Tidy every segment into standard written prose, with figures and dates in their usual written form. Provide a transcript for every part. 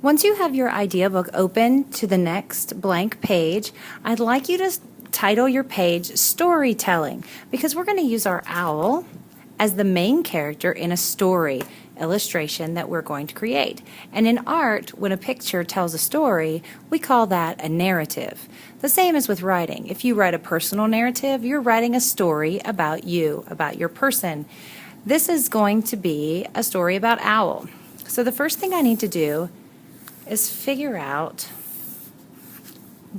Once you have your idea book open to the next blank page, I'd like you to title your page Storytelling, because we're going to use our owl as the main character in a story illustration that we're going to create. And in art, when a picture tells a story, we call that a narrative. The same as with writing. If you write a personal narrative, you're writing a story about you, about your person. This is going to be a story about owl. So the first thing I need to do is figure out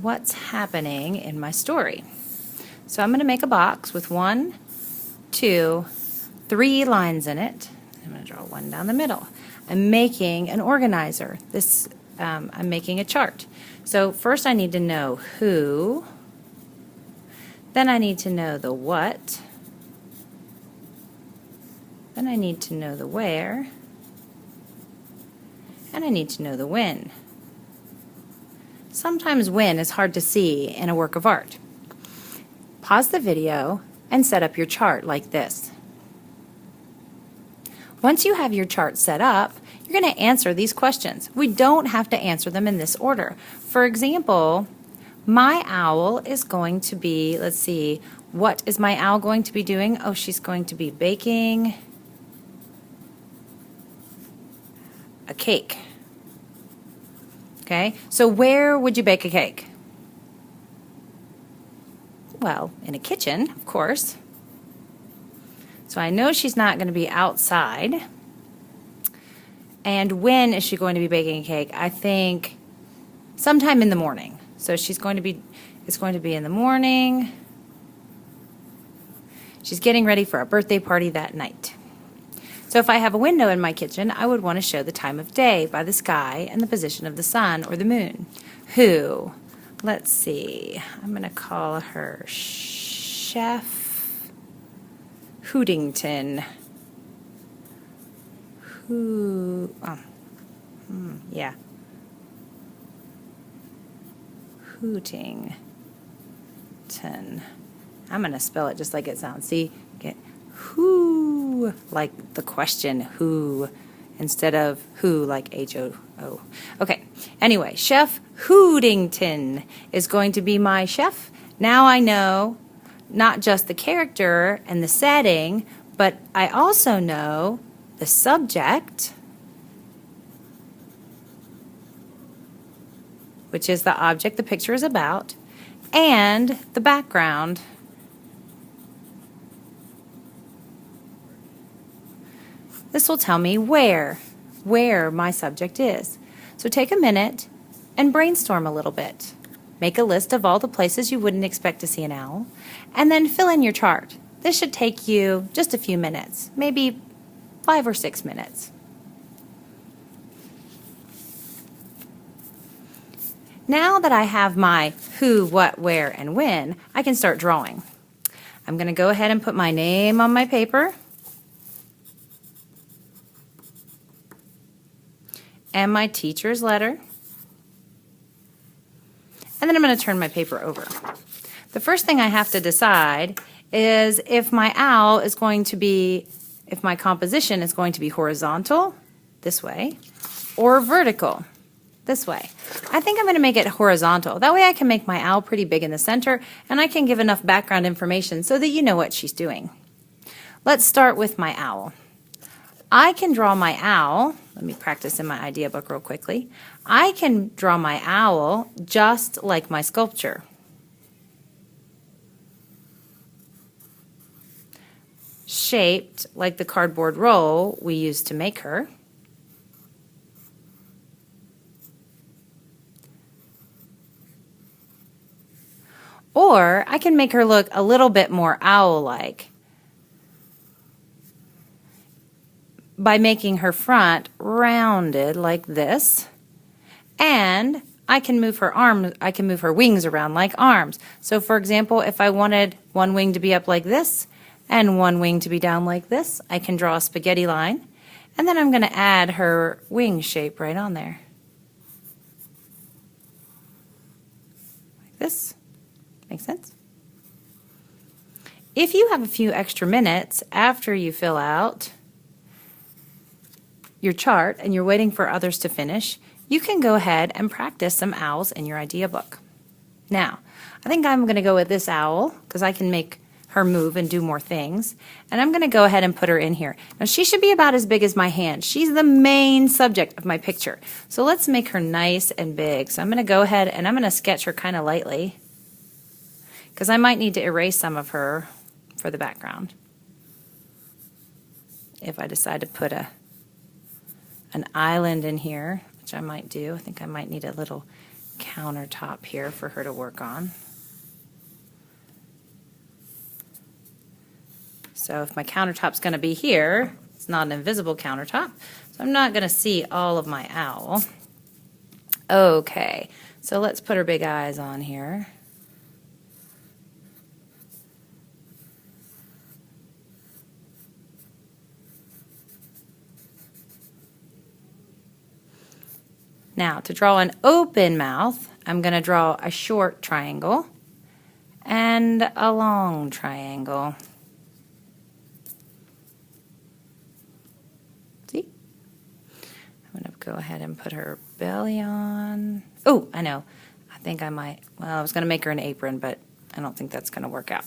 what's happening in my story. So I'm going to make a box with 1, 2, 3 lines in it. I'm going to draw one down the middle. I'm making an organizer. I'm making a chart. So first I need to know who, then I need to know the what, then I need to know the where, and I need to know the when. Sometimes when is hard to see in a work of art. Pause the video and set up your chart like this. Once you have your chart set up, you're going to answer these questions. We don't have to answer them in this order. For example, my owl is going to be, let's see, what is my owl going to be doing? Oh, she's going to be baking a cake. Okay, so where would you bake a cake? Well, in a kitchen, of course. So I know she's not going to be outside. And when is she going to be baking a cake? I think sometime in the morning. So it's going to be in the morning. She's getting ready for a birthday party that night. So if I have a window in my kitchen, I would want to show the time of day by the sky and the position of the sun or the moon. Who? Let's see. I'm going to call her Chef Hootington. Yeah. Hootington. I'm going to spell it just like it sounds. See? Get who, like the question who, instead of who, like H-O-O. Okay, anyway, Chef Hootington is going to be my chef. Now I know not just the character and the setting, but I also know the subject, which is the object the picture is about, and the background. This will tell me where my subject is. So take a minute and brainstorm a little bit. Make a list of all the places you wouldn't expect to see an owl, and then fill in your chart. This should take you just a few minutes, maybe 5 or 6 minutes. Now that I have my who, what, where, and when, I can start drawing. I'm going to go ahead and put my name on my paper and my teacher's letter. And then I'm going to turn my paper over. The first thing I have to decide is if my owl is going to be, if my composition is going to be horizontal, this way, or vertical, this way. I think I'm going to make it horizontal. That way I can make my owl pretty big in the center, and I can give enough background information so that you know what she's doing. Let's start with my owl. I can draw my owl. Let me practice in my idea book real quickly. I can draw my owl just like my sculpture. Shaped like the cardboard roll we used to make her. Or I can make her look a little bit more owl-like by making her front rounded like this, and I can move her wings around like arms. So for example, if I wanted one wing to be up like this and one wing to be down like this, I can draw a spaghetti line, and then I'm going to add her wing shape right on there. Like this. Make sense? If you have a few extra minutes after you fill out your chart and you're waiting for others to finish, you can go ahead and practice some owls in your idea book. Now, I think I'm going to go with this owl because I can make her move and do more things. And I'm going to go ahead and put her in here. Now, she should be about as big as my hand. She's the main subject of my picture. So let's make her nice and big. So I'm going to go ahead and I'm going to sketch her kind of lightly because I might need to erase some of her for the background if I decide to put an island in here, which I might do. I think I might need a little countertop here for her to work on. So if my countertop's going to be here, it's not an invisible countertop, so I'm not going to see all of my owl. Okay, so let's put her big eyes on here. Now, to draw an open mouth, I'm going to draw a short triangle and a long triangle. See? I'm going to go ahead and put her belly on. Oh, I know. I think I might, well, I was going to make her an apron, but I don't think that's going to work out.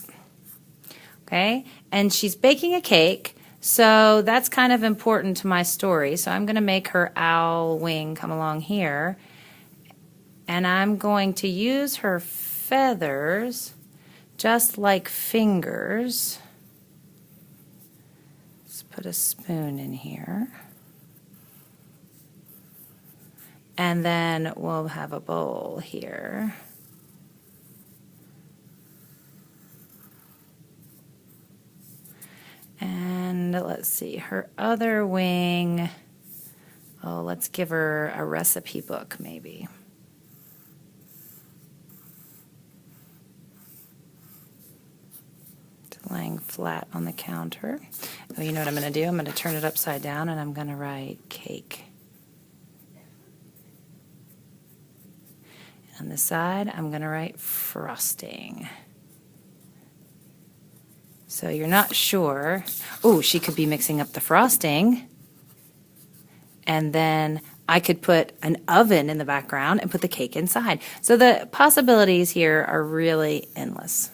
Okay, and she's baking a cake. So that's kind of important to my story. So I'm going to make her owl wing come along here. And I'm going to use her feathers just like fingers. Let's put a spoon in here. And then we'll have a bowl here. And let's see, her other wing, oh, let's give her a recipe book maybe. It's laying flat on the counter. Oh, you know what I'm going to do? I'm going to turn it upside down and I'm going to write cake. On the side, I'm going to write frosting. So you're not sure. Oh, she could be mixing up the frosting. And then I could put an oven in the background and put the cake inside. So the possibilities here are really endless.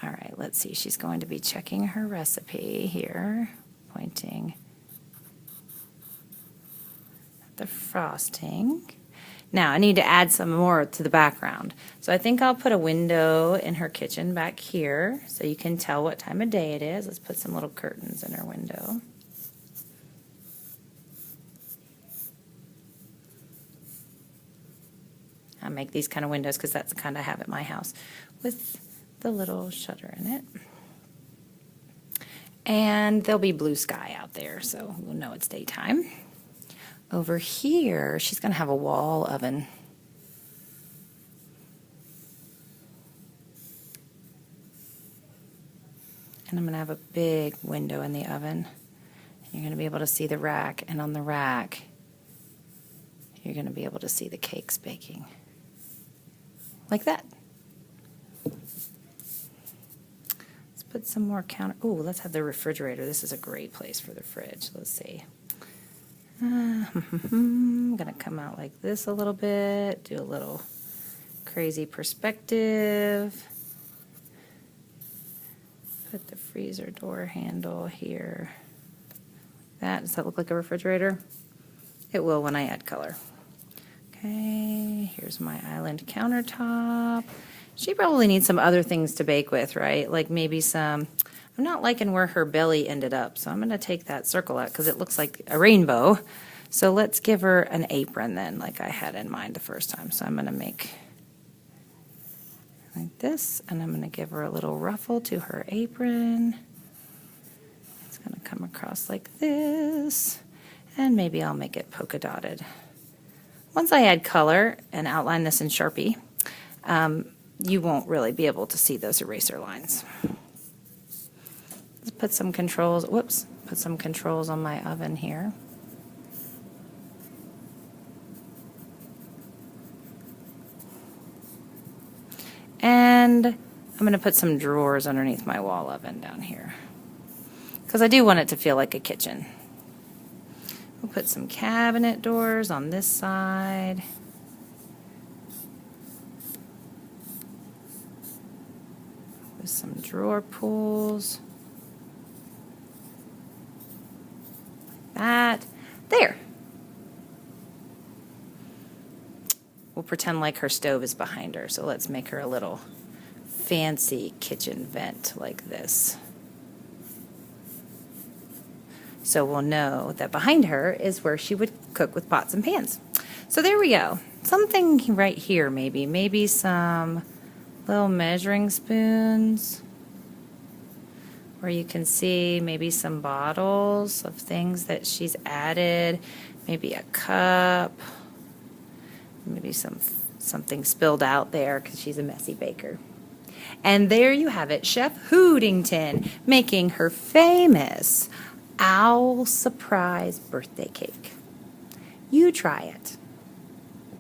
All right, let's see. She's going to be checking her recipe here, pointing at the frosting. Now, I need to add some more to the background. So I think I'll put a window in her kitchen back here so you can tell what time of day it is. Let's put some little curtains in her window. I make these kind of windows because that's the kind I have at my house with the little shutter in it. And there'll be blue sky out there, so we'll know it's daytime. Over here, she's going to have a wall oven. And I'm going to have a big window in the oven. You're going to be able to see the rack, and on the rack, you're going to be able to see the cakes baking. Like that. Let's put some more counter. Oh, let's have the refrigerator. This is a great place for the fridge. Let's see. I'm going to come out like this a little bit, do a little crazy perspective. Put the freezer door handle here. Does that look like a refrigerator? It will when I add color. Okay, here's my island countertop. She probably needs some other things to bake with, right? Like maybe some, I'm not liking where her belly ended up, so I'm going to take that circle out because it looks like a rainbow. So let's give her an apron then, like I had in mind the first time. So I'm going to make like this, and I'm going to give her a little ruffle to her apron. It's going to come across like this, and maybe I'll make it polka dotted. Once I add color and outline this in Sharpie, you won't really be able to see those eraser lines. Let's put some controls, put some controls on my oven here. And I'm going to put some drawers underneath my wall oven down here because I do want it to feel like a kitchen. We'll put some cabinet doors on this side. With some drawer pulls. Like that. There. We'll pretend like her stove is behind her, so let's make her a little fancy kitchen vent like this. So we'll know that behind her is where she would cook with pots and pans. So there we go. Something right here maybe some little measuring spoons, where you can see maybe some bottles of things that she's added, maybe a cup, maybe something spilled out there because she's a messy baker. And there you have it, Chef Hoodington making her famous owl surprise birthday cake. You try it.